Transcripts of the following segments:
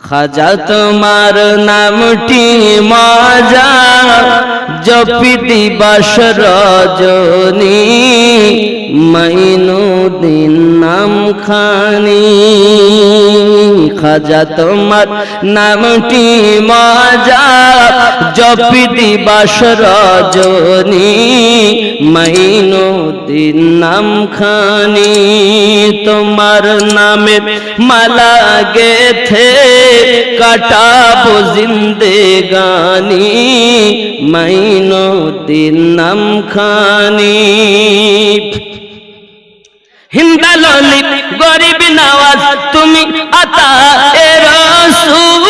খাজা তোমার নামটি মজা জপি দিবস রজনী মাইনুদ্দিন নাম খানি। খাজা তোমার নামটি মজা জপি দিবস রজনী মাইনুদ্দিন নাম খানি। তোমার নামে মালা গেথে কাটাবো জিন্দেগানি মাইনুদ্দিন নাম খানি। হিন্দাললি গরিব নওয়াজ তুমি আতা এ রাসূল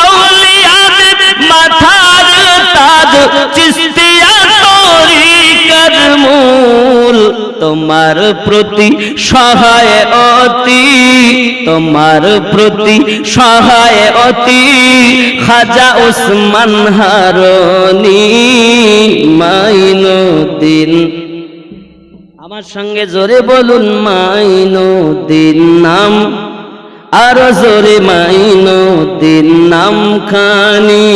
আউলিয়াদের মাথার তাজ চিশতিয়া তরিকার মূল। তোমার প্রতি সহায় অতি তোমার প্রতি সহায় অতি খাজা ওসমান হারুনি মাইনুদ্দিন। আমার সঙ্গে জোরে বলুন মাইনুদ্দিন নাম, আরো জোরে মাইনুদ্দিন নাম খানি।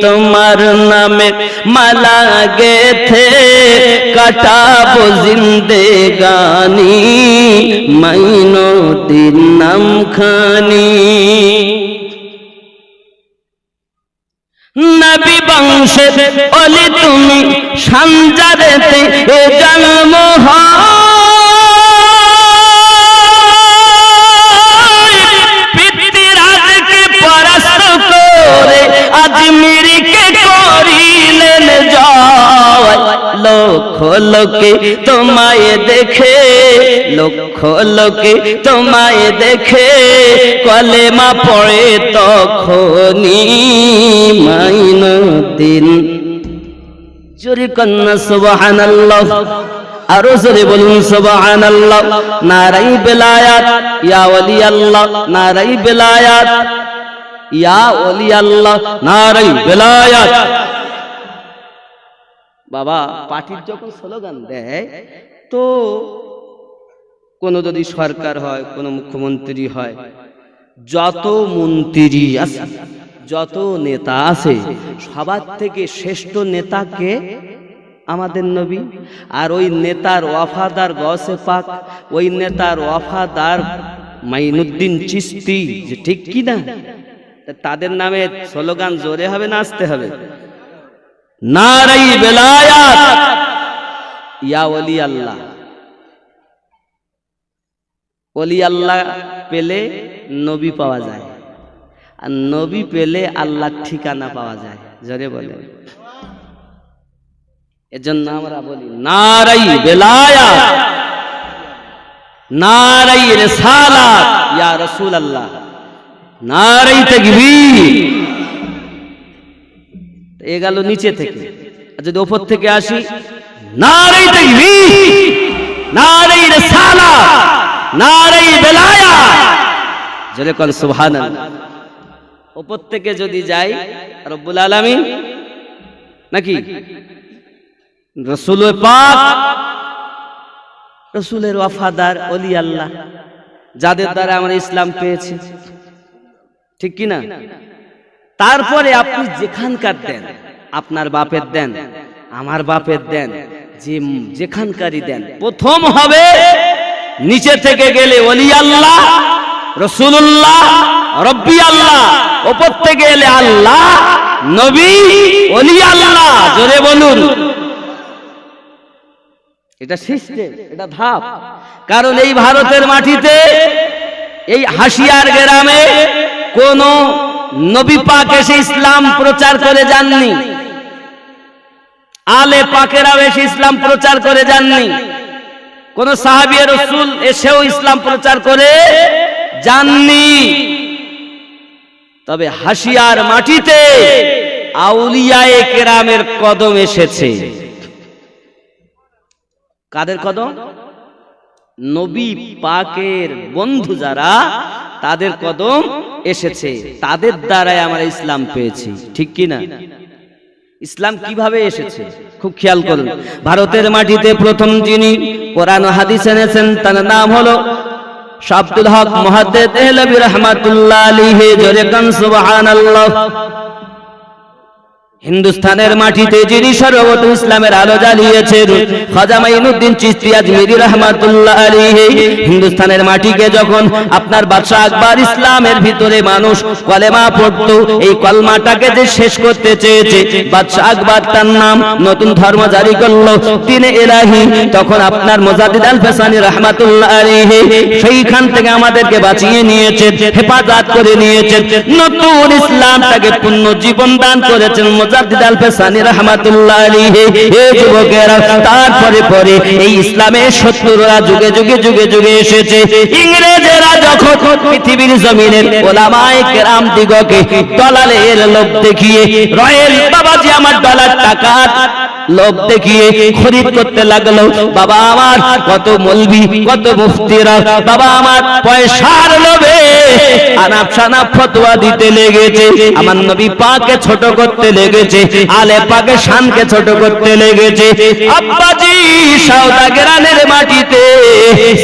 তোমার নামে মালা গেথে কাটাবো জিন্দেগানি মাইনুদ্দিন নাম খানি। নবী বংশের ওলি তুমি সঞ্জারেতে জন্ম আজমিরকে করিলেন জয়। লক্ষ লোকে তোমায় দেখে লক্ষ লোকে তোমায় দেখে কলেমা পড়ে তখনই মাইনুদ্দিন। জোরে কন্যা সুবহানাল্লাহ, আরো জোরে বলুন সুবহানাল্লাহ। নারাই বেলায়াত ইয়া ওলি আল্লাহ, নারাই বেলায়াত ইয়া ওলি আল্লাহ, নারাই বেলায়াত। বাবা পার্টির যখন স্লোগান দেয় তো কোনো যদি সরকার হয়, কোনো মুখ্যমন্ত্রী হয়, যত মন্ত্রী আছে, যত নেতা আছে, সবার থেকে শ্রেষ্ঠ নেতাকে আমাদের নবী। আর ওই নেতার ওয়াফাদার গৌসে পাক, ওই নেতার ওয়াফাদার মাইনুদ্দিন চিশতি, যে ঠিক কি না? তাদের নামে স্লোগান জোরে হবে না আসতে হবে? নারাই বেলায়াত ইয়া ওলি আল্লাহ। ওলি আল্লাহ পেলে নবী পাওয়া যায়, আর নবী পেলে আল্লাহর ঠিকানা পাওয়া যায়। জোরে বলে। এজন্য আমরা বলি নারাই বেলায়াত, নারাই রিসালাত ইয়া রাসূলুল্লাহ, নারাই তাকবীর। এ গেল নিচে থেকে। যদি উপর থেকে আসি, নারাই তাকবীর, নারাই রিসালাত, নারাই বেলায়াত। জোরে বল সুবহানাল্লাহ। উপর থেকে যদি যাই, রব্বুল আলামিন নাকি রাসূল পাক, রাসূলের ওয়াফাদার ওলি আল্লাহ, যাদের দ্বারা আমরা ইসলাম পেয়েছি, ঠিক কি না? তারপরে আপনি যেখানকার দেন, আপনার বাপের দেন, আমার বাপের দেন, যেখানকারই দেন, প্রথম হবে নিচে থেকে গেলে ওলি আল্লাহ, রাসূলুল্লাহ, রব্বি আল্লাহ, উপর থেকে এলে আল্লাহ, নবী, ওলি আল্লাহ। জোরে বলুন। এটা সিস্টেম, এটা ধাপ। কারণ এই ভারতের মাটিতে, এই হাসিয়ার গ্রামে কোন নবী পাক এসে ইসলাম প্রচার করে যাননি, আলে পাকেরাও এসে ইসলাম প্রচার করে যাননি, কোন সাহাবী রাসূল এসেও ইসলাম প্রচার করে যাননি। তবে হাসিয়ার মাটিতে আউলিয়ায়ে কেরামের কদম এসেছে। কাদের কদম? নবী পাকের বন্ধু যারা, তাদের কদম এসেছে, তাদের দ্বারাই আমরা ইসলাম পেয়েছি, ঠিক কি না? ইসলাম কিভাবে এসেছে খুব খেয়াল করুন। ভারতের মাটিতে প্রথম যিনি কোরআন ও হাদিস এনেছেন তার নাম হলো শাহ আব্দুল হক মুহাদ্দিস দেহলভী রাহমাতুল্লাহ আলাইহি। জোরে কান সুবহানাল্লাহ। হিন্দুস্তানের মাটিতে যিনি সর্বপ্রথম ইসলামের আলো জ্বালিয়েছেন খাজা মাইনুদ্দিন চিশতি আজমিরি রাহমাতুল্লাহ আলাইহি। হিন্দুস্তানের মাটিকে যখন আপনার বাদশাহ আকবর ইসলামের ভিতরে মানুষ কলেমা পড়তো, এই কলমাটাকে যে শেষ করতে চেয়েছে বাদশাহ আকবর তার নাম নতুন ধর্ম জারি করলো দ্বীনে ইলাহি। তখন আপনার মুজাদ্দিদ আল ফেসানি রাহমাতুল্লাহ আলাইহি সেইখান থেকে আমাদেরকে বাঁচিয়ে নিয়েছেন, হেফাজত করে নিয়েছেন, নতুন ইসলামটাকে পূর্ণ জীবন দান করেছেন মুজাদ্দিদ আল ফেসানি রাহমাতুল্লাহ আলাইহি। এই যুবকেরা তারপরে পরে এই ইসলামের শত্রুরা যুগে যুগে যুগে যুগে এসেছে। ইংরেজেরা যখন পৃথিবীর জমিনের ওলামায়ে কেরাম দিগকে দলালের লোভ দেখিয়ে রয়েল বাবাজি আমার ডলার টাকা লোভ দেখিয়ে খরিদ করতে লাগলো, বাবা আমার কত মৌলবি কত মুফতিরা বাবা আমার পয়সার লোভে আনাপ শানাপ ফতোয়া দিতে লেগেছে, আমার নবী পাককে ছোট করতে লেগেছে, আলে পাকে শানকে ছোট করতে লেগেছে। আব্বাজি সওদাগরানের মাটিতে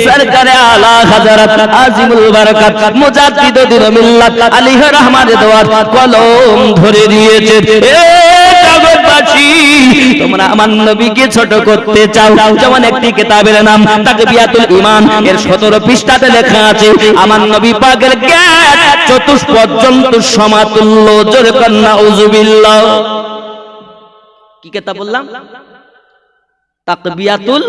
সরকারে আলা হযরত আজিমুল বারাকাত মুজাদ্দিদ দ্বীন মিল্লাত আলাইহি রহমানের দোয়ার কলম ধরে দিয়েছে। এ জগৎবাসী তোমরা আমার নবীকে ছোট করতে চাও, যেমন একটি কিতাবের নাম তাকবিয়াতুল ঈমান এর 17 পৃষ্ঠাতে লেখা আছে আমার নবী পাকের জ্ঞান চতুষ্পর্যন্ত সমাতুল্য। জোরে কান নাউযুবিল্লাহ। কি কিতাব বললাম? তাকবিয়াতুল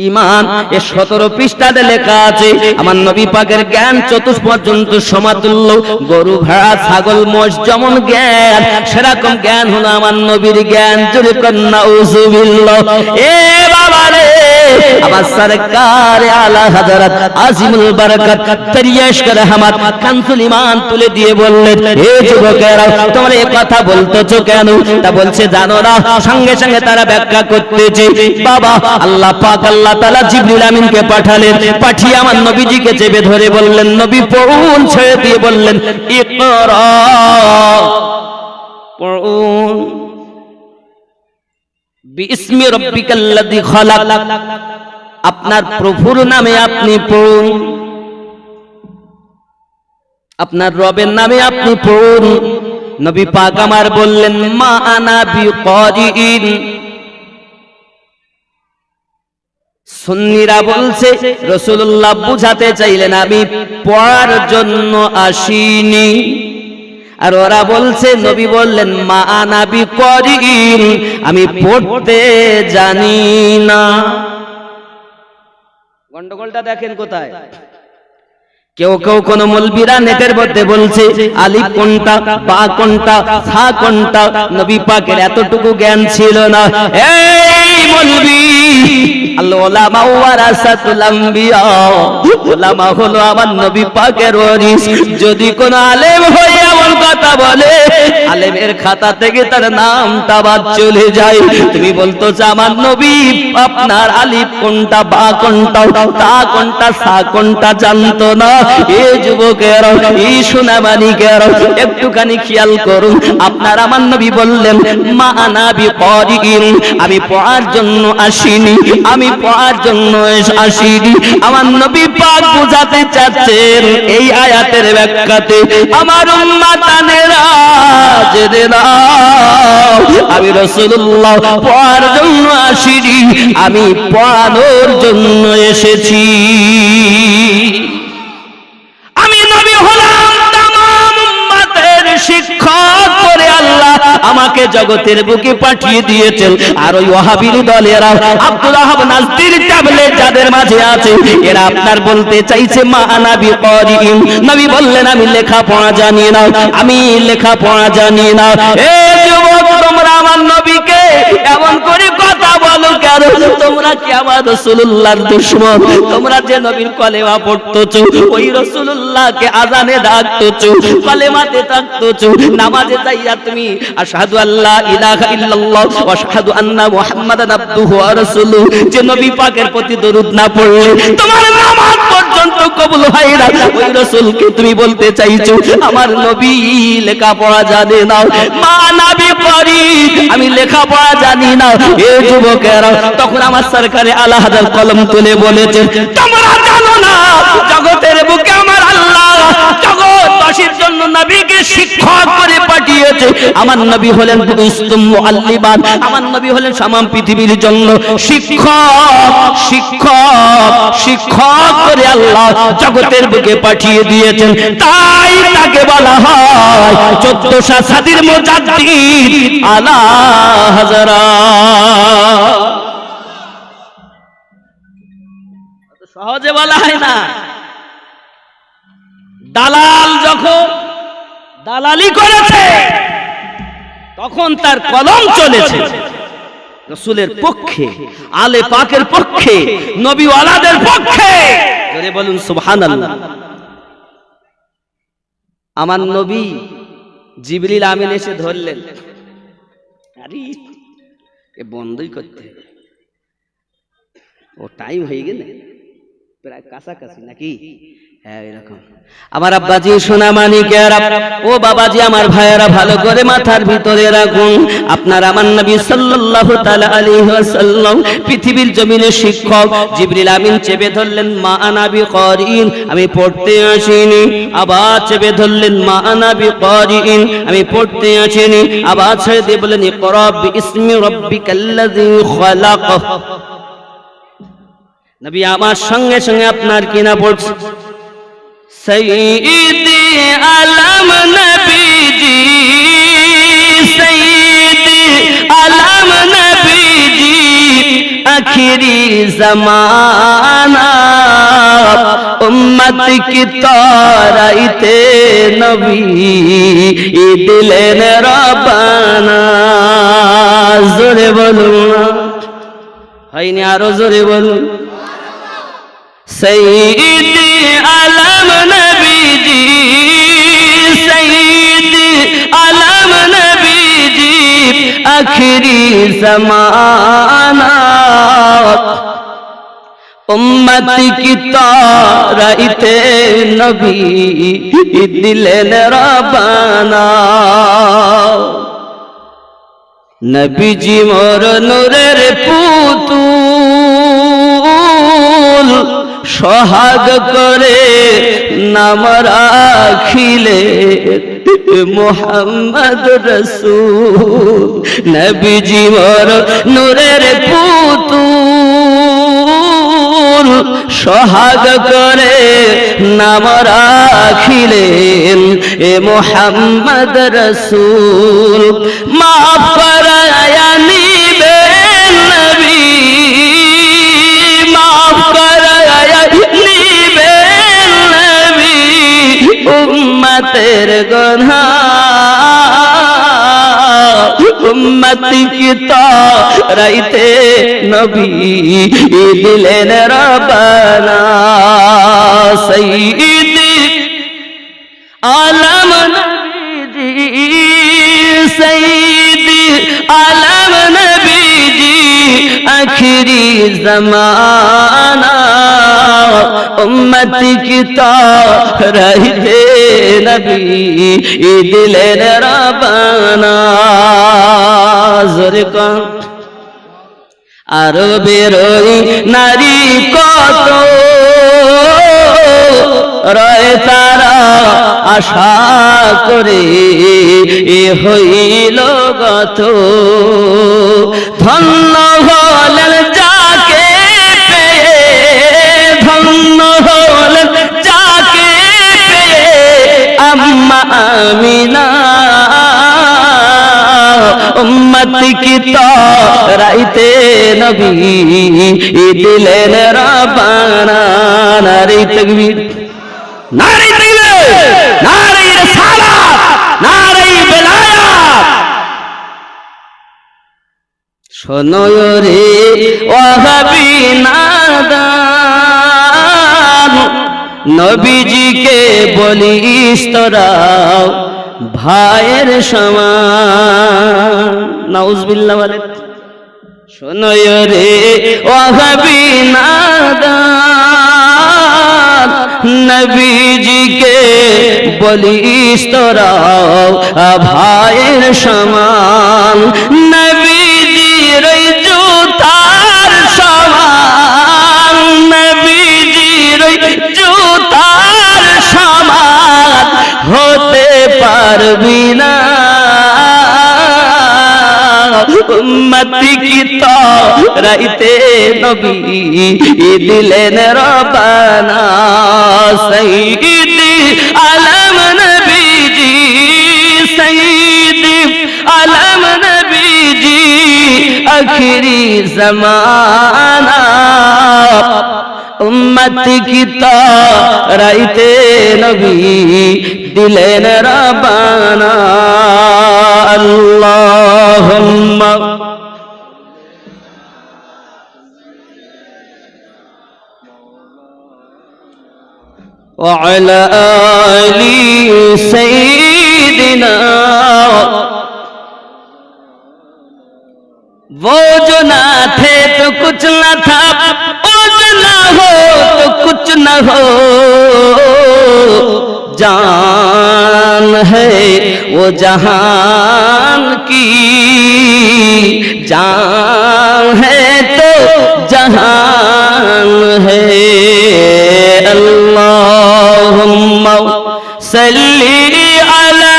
ঈমান এর 17 পৃষ্ঠাতে লেখা আছে আমার নবী পাকের জ্ঞান চতুষ্পর্যন্ত সমাতুল্য। গরু ভেড়া ছাগল মোষ যেমন জ্ঞান সেরকম জ্ঞান হলো আমার নবীর জ্ঞান। জোরে কান নাউযুবিল্লাহ। এ বাবা রে আমার সরকার আলা হযরত আজিমুল বারাকাত তরিয়াশ করে আমার কানজুল ঈমান তুলে দিয়ে বললেন, হে যুবকেরা তোমরা এই কথা বলতেছো কেন? তা বলছে জানো না? সঙ্গে সঙ্গে তারা ব্যাখ্যা করতেছে, বাবা আল্লাহ পাক আল্লাহ তাআলা জিবরিল আমিনকে পাঠালেন, পাঠিয়ে আমার নবীজিকে চেপে ধরে বললেন নবী পড়ুন, ছেড়ে দিয়ে বললেন ইকরা পড়ুন বিসমি রাব্বিকাল্লাযী খালাক, আপনার প্রভুর নামে আপনি পড়ুন, আপনার রবের নামে আপনি পড়ুন। নবী পাক আমার বললেন মা আনা বিকারিন। সুন্নিরা বলছে রাসূলুল্লাহ বুঝাতে চাইলেন আমি পড়ার জন্য আসিনি, আর ওরা বলছে নবী বললেন মা আনা বিকারিন, আমি পড়তে জানি না। গন্ডগোলটা দেখেন কোথায়। কেউ কেউ কোন মৌলবীরা নেটের মধ্যে বলছে আলিফ কোনটা বা কোনটা সা কোনটা, নবী পাকের এতটুকু জ্ঞান ছিল না। এই মৌলবী আল উলামা ওয়ারাসাতুল আম্বিয়া, উলামা হলো আমার নবী পাকের ওয়ারিস। যদি কোন আলেম হয়ে এমন কথা বলে আলেমের খাতা থেকে তার নামটা বাদ চলে যায়। তুমি বলতো যে আমার নবী আপনার আলিফ কোনটা বা কোনটা তা কোনটা সা কোনটা জানতো না। এই যুবকেরা এই সোনামানিকেরা একটুখানি খেয়াল করুন, আপনার আমার নবী বললেন মা আনা বিকারিন, আমি পড়ার জন্য আসিনি, আমি পড়ার জন্য আসিনি। আমার নবী পাক বুঝাতে চাচ্ছেন এই আয়াতের ব্যাখ্যাতে আমার উম্মতানেরা জেনে নাও আমি রাসূলুল্লাহ পড়ার জন্য আসিনি, আমি পড়ানোর জন্য এসেছি। আমি নবী হলাম তামাম উম্মতের শিক্ষক করে আল্লাহ আমাকে জগতের বুকে পাঠিয়ে দিয়েছেন। আর ওই ওয়াহাবীর দলেরা আব্দুল ওয়াহাব নাজদির ট্যাবলেট যাদের মাঝে আছে এরা আপনার বলতে চাইছে মা আনা বিকারিন, নবী বললেন আমি লেখাপড়া জানি না, আমি লেখাপড়া জানি না। এ যুবক তোমরা আমার নবীকে এমন করে কথা বলো কেন? তোমরা কি আমার রাসূলুল্লাহর দুশমন? তোমরা যে নবীর কলেমা পড়তেছো ওই রাসূলুল্লাহকে আযানে ডাকতেছো, কলেমাতে ডাকতেছো, নামাজে যাইয়া তুমি আশহাদু আল্লা ইলাহা ইল্লাল্লাহ ওয়া আশহাদু আন্না মুহাম্মাদান আবদুহু ওয়া রাসূলুহু যে নবী পাকের প্রতি দরুদ না পড়লে তোমার নামাজ পর্যন্ত পর্যন্ত কবুল হয় না। ওই রাসূলকে তুমি বলতে চাইছো আমার নবী লেখাপড়া জানে না, মা নবী পড়ি আমি লেখাপড়া জানি না। এ যুবকেরা, তখন আমার সরকারে আলা হাজার কলম তুলে বলেছে, তোমরা জানো না জগতের বুকে আমার আল্লাহ জগৎবাসীর জন্য নবীকে শিক্ষক করে পাঠিয়েছে। আমার নবী হলেন উসতুম মুআল্লিমান, আমার নবী হলেন সামাম পৃথিবীর জন্য শিক্ষক, শিক্ষক, শিক্ষক করে আল্লাহ জগতের বুকে পাঠিয়ে দিয়েছেন। তাই তাকে বলা হয় 1400 সাদির মুজাদ্দিদ আলা হযরত। সহজে বলা হয় না। দালাল যখন দালালি করেছে তখন তার কলম চলেছে রাসূলের পক্ষে, আলে পাকের পক্ষে, নবী ওয়ালাদের পক্ষে। জোরে বলুন সুবহানাল্লাহ। আমার নবী জিবরিল আমিন এসে ধরলেন, আরে এ বন্ধই করতে হবে, ও টাইম হয়ে গেলে প্রায় কাছাকাছি নাকি? হ্যাঁ এরকম। আমার আব্বাজি সোনা মানিকেরা, ও বাবাজি আমার ভাইয়েরা, ভালো করে মাথার ভিতরে রাখুন, আপনার আমার নবী সাল্লাল্লাহু তাআলা আলাইহি ওয়াসাল্লাম পৃথিবীর জমিনে শিক্ষক। জিবরিল আমিন চেপে ধরলেন, মা আনা বিকারিন, আমি পড়তে আসিনি। আবার চেপে ধরলেন, মা আনা বিকারিন, আমি পড়তে আসিনি। আবার ছেড়ে দিয়ে বললেন, ইকরা বিইসমি রাব্বিকাল্লাযী খালাক। নবী আমার সঙ্গে সঙ্গে আপনার কিনা পড়ছে, সৈয়দি আলম নবীজি, সৈয়দি আলম নবীজি, আখিরি জমানা, উম্মত কি তরাইতে নবী দিলেন রব্বানা। জোরে বলুন, হয়নি আরো জোরে বলুন। সৈয়দি আলম নবীজি, সৈয়দি আলম নবীজি, আখিরি জমানা, উম্মত কি তরাইতে নবী দিলেন রব্বানা। নবীজি মোর নূরের পুতুল, সোহাগ করে নাম রাখিলে মুহাম্মদ রাসূল। নবীজি মোর নূরের পুতুল, সোহাগ করে নাম রাখিলেন এ মুহাম্মদ রাসূল। মাফ করায়া নিবেন নবী, মাফ করায়া নিবেন নবী উম্মতের গুনাহ, উম্মত কি তরাইতে নবী দিলেন রব্বানা। সৈয়দি আলম নবীজি, সৈয়দি আলম নবীজি, আখিরি জমানা, উম্মত কি তরাইতে নবী দিলেন রব্বানা। জোরে কর। আরো বেরোই নারী কত রয় তারা আশা করে, এ হইল গত। ধন্য হলেন যাকে পেয়ে, ধন্য হলেন যাকে পেয়ে আম্মা আমিনা। উম্মত কি তরাইতে নবী দিলেন রব্বানা। নারে তাকবীর, নারে তাকবীর, নারে রিসালাত, নারে বেলায়াত। শোনো রে ওয়াহাবি নাদান, নবীজিকে বলিস তোরা ভাইয়ের সমান। নাউজুবিল্লাহ বলে। শোনো রে ওয়াহাবি নাদান, নবীজিকে বলিস তোরা ভাইয়ের সমান, নবীজির জুতার সমান, নবীজির জুতার সমান হতে পারবি না। উম্মতি কি তরাইতে নবী দিলেন রব্বানা, সাইয়্যিদি আলম নবীজি, সাইয়্যিদি আলম নবীজি আখিরি জামানা। উম্মতি কি তরাইতে নবী দিলেন রব্বানা। আল্লাহুম্মা ওয়া আলা আলি সাইয়্যিদিনা। वो जो ना थे तो कुछ ना था, वो जो ना हो तो कुछ ना हो, जान है वो जहान की, जान है तो जहान है। अल्लाहुम्मा सल्ली अला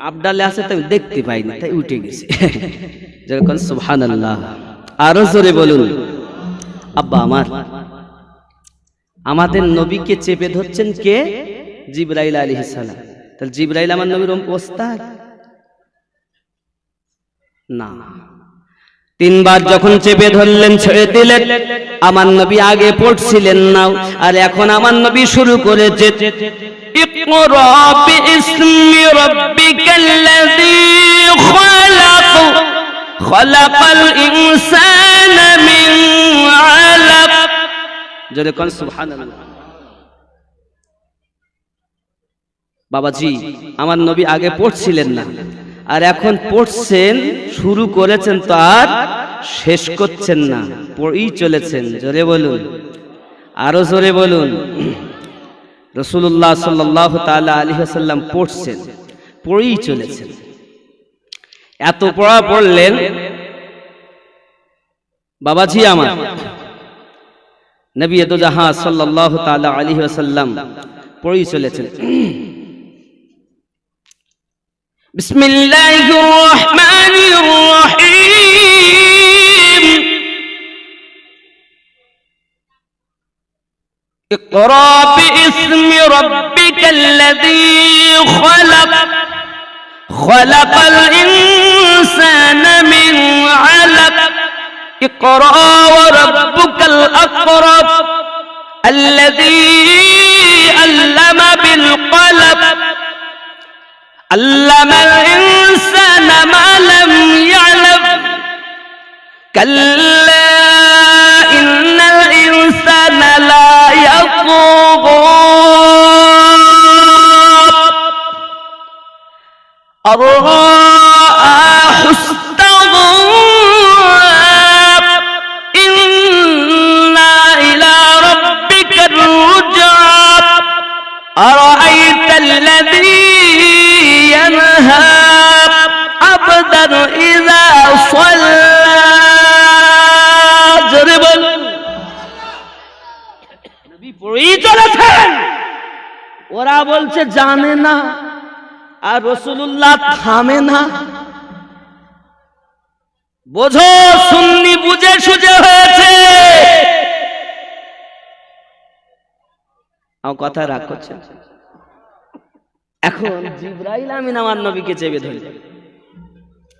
আবডালে আছে তো দেখতে পাইনি, তাই উঠে গেছে। যখন সুবহানাল্লাহ, আরো জোরে বলুন। আব্বা আমার, আমাদের নবীকে চেপে ধরছেন কে? জিবরাইল আলাইহিস সালাম। তাহলে জিবরাইল আমার নবীর ওস্তাদ না। তিনবার যখন চেপে ধরলেন, ছেড়ে দিলেন, আমার নবী আগে পড়ছিলেন না, আর এখন আমার নবী শুরু করেছে ইকরা বিইসমি রাব্বিকাল্লাযী খালাক, খালাকাল ইনসানা মিন আলাক। জোরে কোন সুবহানাল্লাহ। বাবাজি, আমার নবী আগে পড়ছিলেন না, আর এখন পড়ছেন, শুরু করেছেন তো আর শেষ করছেন না, পড়েই চলেছেন। জোরে বলুন, আরো জোরে বলুন। রাসূলুল্লাহ সাল্লাল্লাহু তাআলা আলাইহি ওয়াসাল্লাম পড়ছেন, পড়েই চলেছেন। এত পড়া পড়লেন বাবাজি আমার, নবী দো জাহান সাল্লাল্লাহু তাআলা আলাইহি ওয়াসাল্লাম পড়েই চলেছেন। বিসমিল্লাহির রহমানির রহিম। ইকরা বিইসমি রাব্বিকাল্লাযী খালাক, খালাকাল ইনসানা মিন আলাক। ইকরা ওয়া রাব্বুকাল আকরাম আল্লাযী আল্লামা বিল কলম, আল্লামাল ইনসানা মা লাম ইয়ালাম। কাল্লা ইন্নাল ইনসানা লা ইয়াতগা আরআহু ইস্তাগনা। ইন্না ইলা রাব্বিকার রুজআ। আরাআইতাল্লাযী ينهى عبدا إذا صلى। জরিবল নবী পড়েই চলেছেন, ওরা বলছে জানে না, আর রাসূলুল্লাহ থামে না। বোঝো, সুন্নি বুঝে সুঝে হয়েছে। কথা রাগ করছে। এখন জিবরাইল আমিন আমার নবীকে চেপে ধরলেন।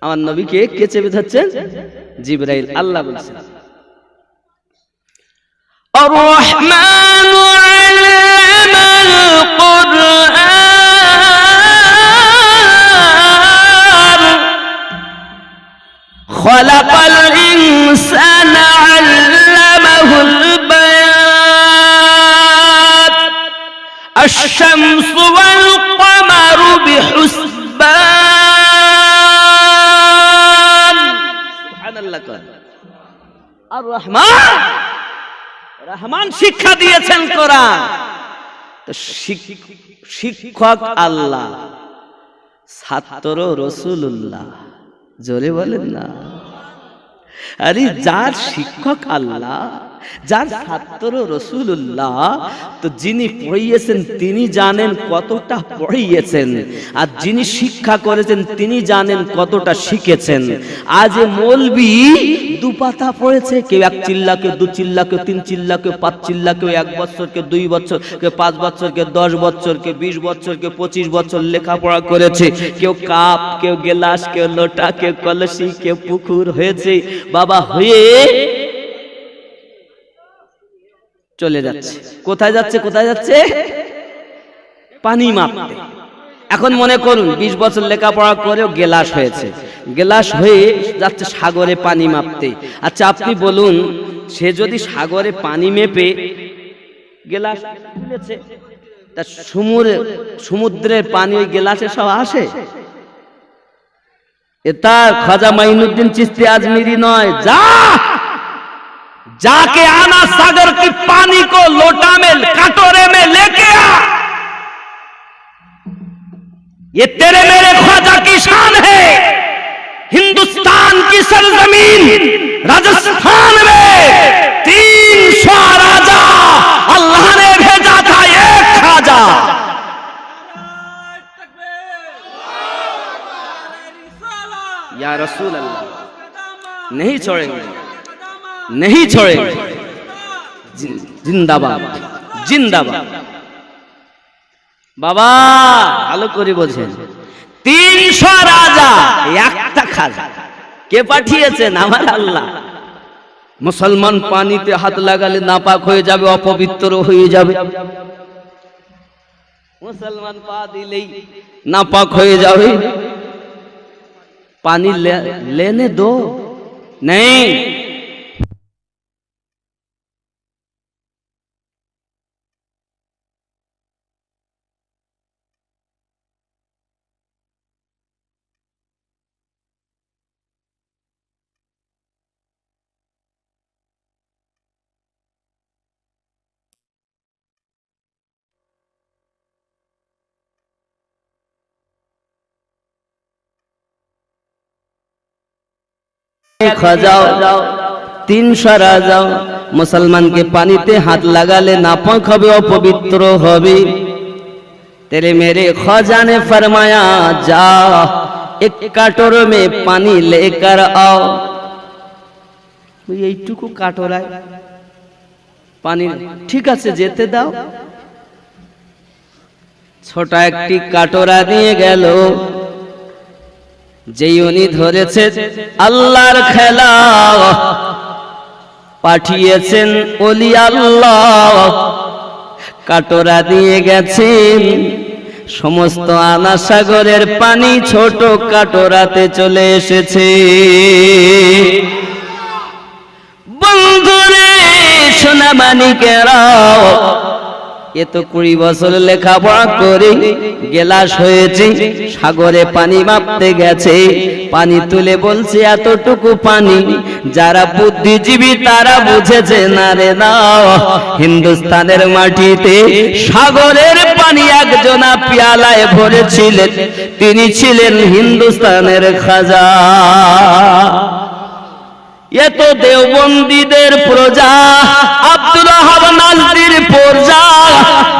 আমার নবীকে কে চেপে ধরছেন? জিবরাইল। আল্লাহ বলছেন আর রহমানু আল্লামাল কুরআন খালাকাল ইনসানা আল্লামাহুল বায়ান। রহমান শিক্ষা দিয়েছেন কোরআন, তো শিক্ষক আল্লাহ, ছাত্র রাসূলুল্লাহ। জোরে বলেন না। আরে যার শিক্ষক আল্লাহ, যার ছাত্র রাসূলুল্লাহ, তো যিনি পড়িয়েছেন তিনি জানেন কতটা পড়িয়েছেন, আর যিনি শিক্ষা করেছেন তিনি জানেন কতটা শিখেছেন। আজ মৌলবি দু পাতা পড়েছে, কেউ 1 চিল্লা, কেউ 2 চিল্লা, কেউ 3 চিল্লা, কেউ 5 চিল্লা, কেউ 1 বছর, কেউ 2 বছর, কেউ 5 বছর, কেউ 10 বছর, কেউ 20 বছর, কেউ 25 বছর লেখাপড়া করেছে। কেউ কাপ, কেউ গেলাস, কেউ লোটা, কেউ কলসি, কেউ পুকুর হয়েছে বাবা, হয়ে চলে যাচ্ছে। কোথায় যাচ্ছে? কোথায় যাচ্ছে? পানি মাপতে। এখন মনে করুন 20 বছর লেখাপড়া করেও গেলাস হয়েছে, গেলাস হয়ে যাচ্ছে সাগরে পানি মাপতে। আচ্ছা আপনি বলুন, সে যদি সাগরে পানি মেপে গেলাস তুলেছে, তা সমুদ্রের পানি ওই গেলাসে সব আসে? এটা খাজা মাইনুদ্দিন চিশতি আজমিরি নয়। जाके आना सागर की पानी को लोटा में, कटोरे में लेके आ। ये तेरे मेरे ख्वाजा की शान है। हिंदुस्तान की सरजमीन राजस्थान में 300 राजा अल्लाह ने भेजा था, एक ख्वाजा। या रसूल अल्लाह, नहीं छोड़ेंगे, नहीं छोड़ेंगे। जिंदाबाद, जिंदाबाद। बाबा ভালো করে বোঝেন, 300 রাজা একটা খাজা কে পাঠিয়েছেন? আমার আল্লাহ। মুসলমান পানিতে হাত লাগালে নাপাক হয়ে যাবে, অপবিত্র হয়ে যাবে। মুসলমান পা দিলেই নাপাক হয়ে যাবে। पानी लेने दो, नहीं। খাজাও 300 রাজাও মুসলমানকে পানিতে হাত লাগালে নাপাক হবে, অপবিত্র হবে। तेरे मेरे ख्वाजा ने फरमाया जा एक काटोर में पानी लेकर आओ। এইটুকু কাটোরায় পানি, ঠিক আছে যেতে দাও। ছোট একটি কাটোরা নিয়ে গেল, যেই উনি ধরেছে আল্লাহর খেলা, পাঠিয়েছেন ওলি আল্লাহ, কাটোরা দিয়ে গেছেন। সমস্ত আনা সাগরের পানি ছোট কাটোরাতে চলে এসেছে। বন্ধুরে সোনা মানিকেরা, এ তো 20 বছর লেখাপড়া করে গেলাস হয়েছে, সাগরে পানি মাপতে গেছে, পানি তুলে বলছে এতটুকু পানি। যারা বুদ্ধিজীবী তারা বুঝেছে না রে না, হিন্দুস্তানের মাটিতে সাগরের পানি একজনা পেয়ালায় ভরেছিলেন, তিনি ছিলেন হিন্দুস্তানের খাজা। এ তো দেওবন্দীদের প্রজা, আব্দুল ওয়াহাব নাজরীর প্রজা।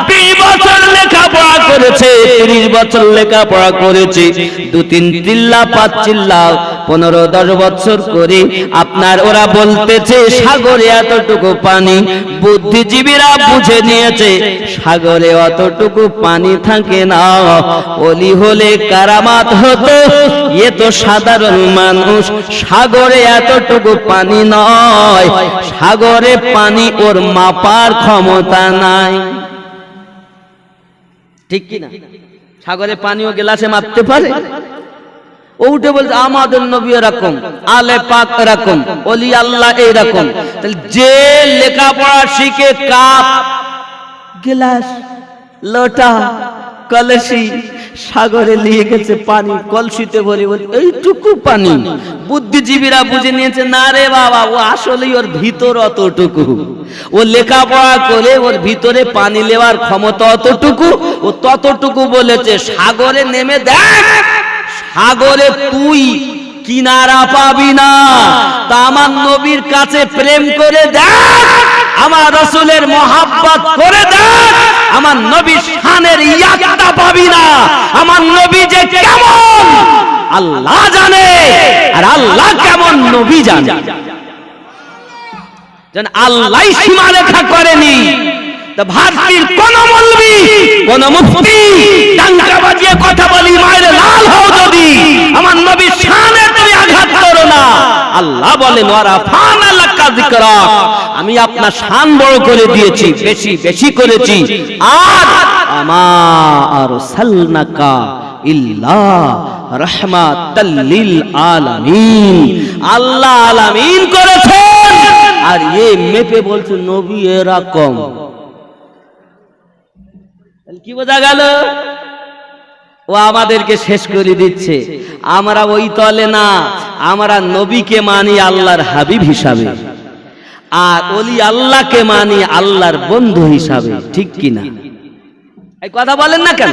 20 বছর লেখাপড়া করেছে, 30 বছর লেখাপড়া করেছে, 2-3 চিল্লা 5 চিল্লা 15-10 বছর করে আপনার ওরা বলতেছে সাগরে এতটুকু পানি। বুদ্ধিজীবীরা বুঝে নিয়েছে সাগরে অতটুকু পানি থাকে না, ওলি হলে কারামাত হতো। এ তো সাধারণ মানুষ, সাগরে এতটুকু পানি নয়, সাগরে পানি ওর মাপার ক্ষমতা নাই। ঠিক কি না? সাগরে পানিও গ্লাসে মাপতে পারে? ও উঠে বলছে আমাদের নবী এরকম, আলে পাক এরকম, ওলি আল্লাহ এইরকম। তাহলে যে লেখাপড়া শিখে কাপ, গ্লাস, লোটা, কলসি সাগরে নিয়ে গেছে পানি, কলসিতে ভরে বলে এইটুকু পানি। বুদ্ধি বুদ্ধিজীবীরা বুঝে নিয়েছে না রে বাবা, ও আসলেই ওর ভিতর অতটুকু, ও লেখাপড়া করে ওর ভিতরে পানি নেওয়ার ক্ষমতা অতটুকু, ও ততটুকু বলেছে সাগরে নেমে দেখ, সাগরে তুই কিনারা পাবি না, তা আমার নবীর কাছে প্রেম করে দেখ, আমার রাসূলের মহাব্বত করে দেখ, আমার নবীর শানের ইয়াদটা পাবি না। আমার নবী যে কেমন আল্লাহ জানে, আর আল্লাহ কেমন নবী জানে। যেন আল্লাহ সীমারেখা করেনি, ভারতীর কোন মৌলবি কোন মুফতি ডাঙ্গা বাজিয়ে কথা বলি মায়ের লাল হও যদি, আমার নবীর শানে তুমি আঘাত করো না। আল্লাহ বলেন ওয়ারাফানা লাকা যিকরা, আমি আপনার শান বড় করে দিয়েছি, বেশি বেশি করেছি। আর আমা আরসালনাকা ইল্লা রাহমাতাল লিল আলামিন, আল্লাহ আলামিন করেছেন। আর এই মেপে বলছে নবী এরকম, কি বোঝা গেল? ও আমাদেরকে শেষ করে দিচ্ছে। আমরা ওই তলে না, আমরা নবীকে মানি আল্লাহর হাবিব হিসাবে, আর ওলি আল্লাহকে মানি আল্লাহর বন্ধু হিসাবে, ঠিক কিনা? এই কথা বলেন না কেন?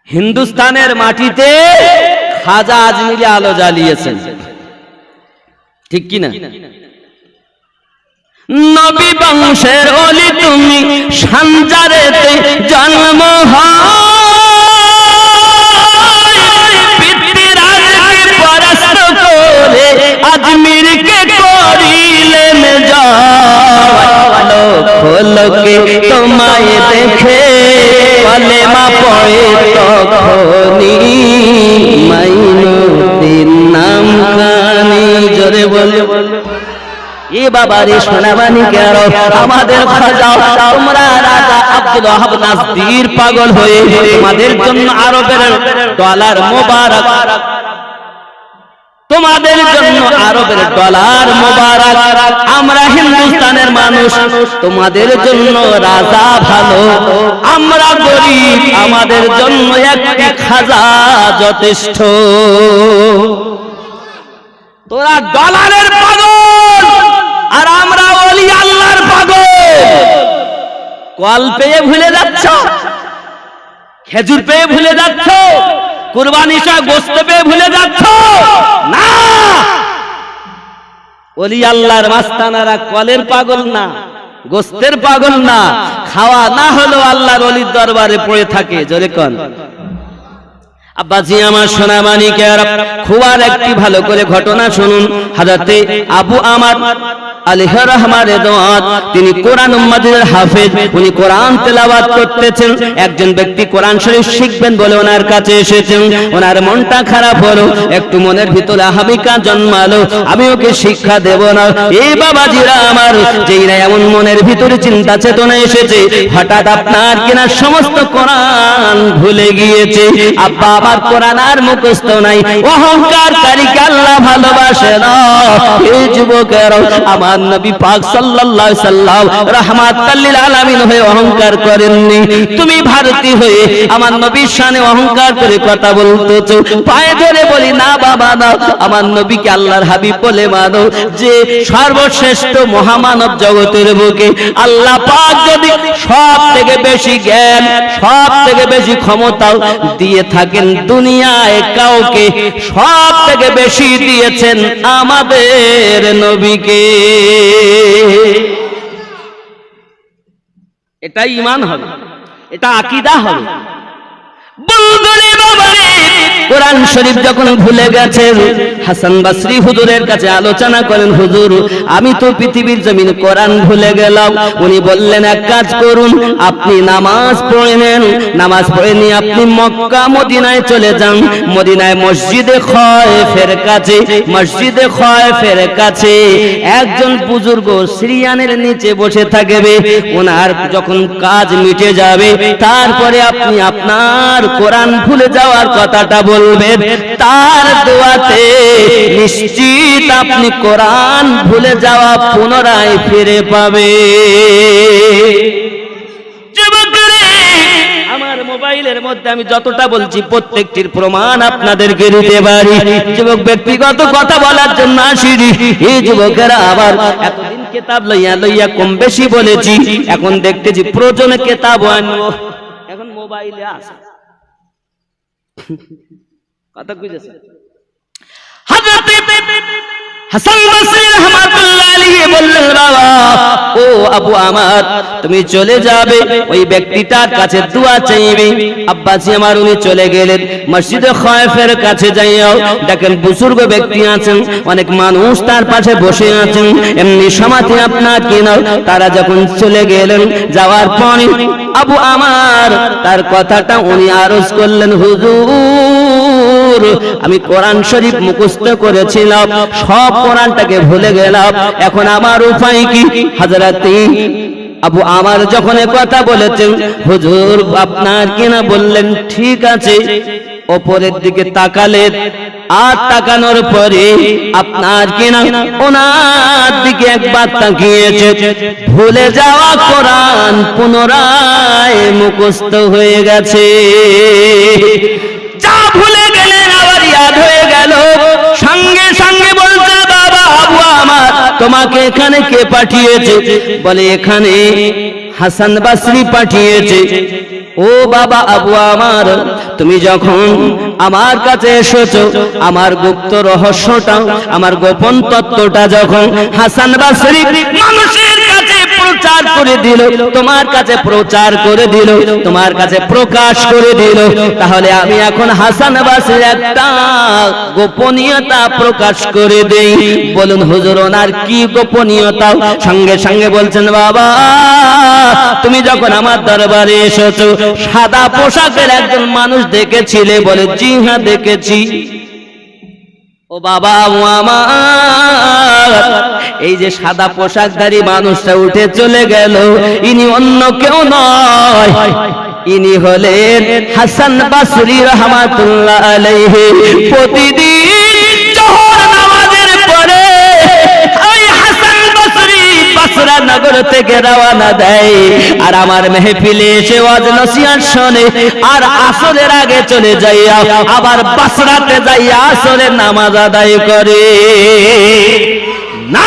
হিন্দুস্তানের মাটিতে খাজা আজমিরি আলো জ্বালিয়েছেন, ঠিক কিনা? নবী বংশের ওলি তুমি, সানজারেতে জন্ম হয়, পিতৃরাজকে পরাস্ত করে আজমিরকে করিলেন জয়। লক্ষ লোকে তোমায় দেখে কলেমা পড়ে তখনই, মাইনুদ্দিন নাম কানি। জোরে বলে এ বাবা রে সোনামানি কেন আমাদের খাজা, তোমরা রাজা আব্দুল ওয়াহাব নাজদির পাগল হয়ে তোমাদের জন্য আরবের ডলার মোবারক, তোমাদের জন্য আরবের ডলার মোবারক, আমরা হিন্দুস্তানের মানুষ তোমাদের জন্য রাজা ভালো, আমরা গরিব আমাদের জন্য একটি খাজা যথেষ্ট। তোরা ডলারের পাগল আর আমরা ওলি আল্লাহর পাগল। কল পেয়ে ভুলে যাচ্ছ, খেজুর পেয়ে ভুলে যাচ্ছ, কুরবানি সহ গোশত পেয়ে ভুলে যাচ্ছ না। ওলি আল্লাহর মাস্তানারা কলের পাগল না, গোশতের পাগল না, খাওয়া না হলেও আল্লাহর ওলির দরবারে পড়ে থাকে। জোরে কোন আব্বাজি আমার সোনা মানিকের, খুব আর একটি ভালো করে ঘটনা শুনুন। হযরতে আবু আমার আলাইহির রহমাত রিদওয়ান, তিনি কোরআন মাজিদের হাফেজ, উনি কোরআন তেলাওয়াত করতেছেন। একজন ব্যক্তি কোরআন শরীফ শিখবেন বলে ওনার কাছে এসেছেন। ওনার মনটা খারাপ হলো, একটু মনের ভিতরে আহামিকা জন্মালো, আমি ওকে শিক্ষা দেব না। এই বাবাজিরা আমার, যেই না এমন মনের ভিতরে চিন্তা চেতনা এসেছে, হঠাৎ আপনার কিনা সমস্ত কোরআন ভুলে গিয়েছে। আব্বা আমার কোরআন আর মুখস্থ নাই, অহংকারকারীকে আল্লাহ ভালোবাসে না। এই যুবকের, আমার নবী পাক সাল্লাল্লাহু আলাইহি সাল্লাম রাহমাতাল লিল আলামিন হয়ে অহংকার করেননি। তুমি ভারতী হয়ে আমার নবীর শানে অহংকার করে কথা বলতেছো। পায়ে ধরে বলি না বাবা না, আমার নবীকে আল্লাহর হাবিব বলে মানো, যে সর্বশ্রেষ্ঠ মহামানব জগতের বুকে। আল্লাহ পাক যদি সব থেকে বেশি জ্ঞান, সব থেকে বেশি ক্ষমতা দিয়ে থাকেন দুনিয়ায় কাউকে, সব থেকে বেশি দিয়েছেন আমাদের নবীকে। এটাই ঈমান হবে, এটা আকীদা হবে। বলগুলি বাবারে, কোরআন শরীফ যখন ভুলে গেছেন, হাসান বসরি হুজুরের কাছে আলোচনা করেন, হুজুর আমি তো পৃথিবীর জমিন কোরআন ভুলে গেলাম। উনি বললেন এক কাজ করুন, আপনি নামাজ পড়ে নেন, নামাজ পড়ে নিয়ে আপনি মক্কা মদিনায় চলে যান। মদিনায় মসজিদে খায়ফের কাছে, মসজিদে খায়ফের কাছে একজন বুজুর্গ সিরিয়ানের নিচে বসে থাকবে। ওনার যখন কাজ মিটে যাবে, তারপরে আপনি আপনার কোরআন ভুলে যাওয়ার কথাটা বলবেন, তার দোয়াতে নিশ্চিত আপনি কোরআন ভুলে যাওয়া পুনরায় ফিরে পাবে। আমার মোবাইল মোবাইলের মধ্যে আমি যতটা বলছি প্রত্যেকটির প্রমাণ আপনাদেরকে দিতে পারি। যুবক ব্যক্তিগত কথা বলার জন্য আসিনি, এই যুবকেরা আবার এতদিন কিতাব লইয়া লইয়া কম বেশি বলেছি, এখন দেখতেছি প্রয়োজনে কিতাব আনবো, এখন মোবাইলে আছে কথা বুঝেছে। হযরত হাসান বসরি রাহমাতুল্লাহ আলাইহি বললেন, বাবা ও আবু আমার, তুমি চলে যাবে, ওই ব্যক্তিটার কাছে দোয়া চাইবে। আব্বাসি আমার উনি চলে গেলেন মসজিদে খায়েফের কাছে যাইও, দেখেন বুজুর্গ ব্যক্তি আছেন, অনেক মানুষ তার পাশে বসে আছেন, এমনি সমাধি আপনার কিনা। তারা যখন চলে গেলেন, যাওয়ার পরে আবু আমার তার কথাটা উনি আরজ করলেন, হুজুর আমি কোরআন শরীফ মুখস্থ করেছিলাম, সব কোরআনটাকে ভুলে গেলাম, এখন আমার উপায় কি? হযরত আবু আমার যখন কথা বলেছেন, হুজুর আপনার কিনা বললেন, ঠিক আছে। ওপরের দিকে তাকালেন, আর তাকানোর পরে আপনার কিনা ওনার দিকে একবার তাকিয়েছে, ভুলে যাওয়া কোরআন পুনরায় মুখস্থ হয়ে গেছে। যা ভুলে গেলেন আবার ইয়াদ হয়ে গেল, সঙ্গে সঙ্গে বলছে, বাবা আবু আমার, তোমাকে এখানে কে পাঠিয়েছে? বলে এখানে হাসান বসরি পাঠিয়েছে। ও বাবা আবু আমার, তুমি যখন আমার কাছে এসেছো, আমার গুপ্ত রহস্যটা, আমার গোপন তত্ত্বটা যখন হাসান বসরি মানুষের কাছে প্রচার করে দিল, তোমার কাছে প্রচার করে দিল, তোমার কাছে প্রকাশ করে দিল, তাহলে আমি এখন হাসান বসরির একটা গোপনীয়তা প্রকাশ করে দেই। বলুন হুজুর ওনার কি গোপনীয়তা? সঙ্গে সঙ্গে বলছেন, বাবা তুমি যখন আমার দরবারে এসেছো, সাদা পোশাকের একজন মানুষ দেখেছিলে? বলে জি হ্যাঁ দেখেছি। ও বাবা আমার, এই যে সাদা পোশাকধারী মানুষটা উঠে চলে গেল, ইনি অন্য কেউ নয়, ইনি হলেন হাসান বসরি রাহমাতুল্লাহ আলাইহি। প্রতিদিন জোহর নামাজের পরে ওই হাসান বসরি বাসরা নগর থেকে রওনা দেয়, আর আমার মেহফিলে এসে ওয়াজ নসিহত শুনে, আর আসরের আগে চলে যাইয়া আবার বাসরাতে যাইয়া আসরের নামাজ আদায় করে। না